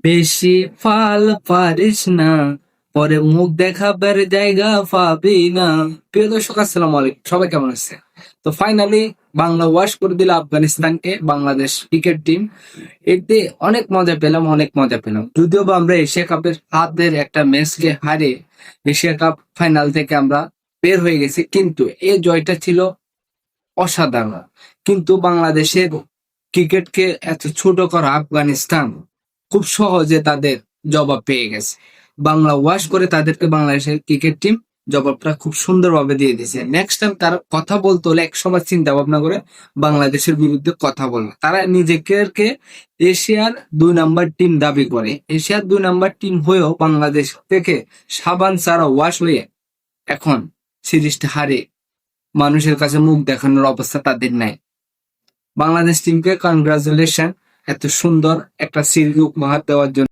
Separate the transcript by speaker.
Speaker 1: বেশি ফাল পারিস না, পরে মুখ দেখাবার জায়গা পাবি না। প্রিয় দর্শক, আসসালামু আলাইকুম, সবাই কেমন আছে? তো ফাইনালি বাংলা ওয়াশ করে দিল আফগানিস্তানকে বাংলাদেশ ক্রিকেট টিম। এতে অনেক মজা পেলাম যদিও বা আমরা এশিয়া কাপের হাতের একটা ম্যাচকে হারে এশিয়া কাপ ফাইনাল থেকে আমরা বের হয়ে গেছি, কিন্তু এই জয়টা ছিল অসাধারণ। কিন্তু বাংলাদেশের ক্রিকেটকে এত ছোট করা আফগানিস্তান খুব সহজে তাদের জবাব পেয়ে গেছে। বাংলা ওয়াশ করে তাদেরকে বাংলাদেশের ক্রিকেট টিম জবাবটা খুব সুন্দরভাবে দিয়ে দিয়েছে। নেক্সট টাইম তারা কথা বলতে হলে একসময় চিন্তা ভাবনা করে বাংলাদেশের বিরুদ্ধে কথা বলবে। তারা নিজেকে এশিয়ার 2 নাম্বার টিম দাবি করে, এশিয়ার 2 নাম্বার টিম হয়েও বাংলাদেশ থেকে সাবান সারা ওয়াশ হয়ে এখন সিরিজটা হারে মানুষের কাছে মুখ দেখানোর অবস্থা তাদের নাই। বাংলাদেশ টিমকে কনগ্রাচুলেশন এত সুন্দর একটা সিরিজ উপহার দেওয়ার জন্য।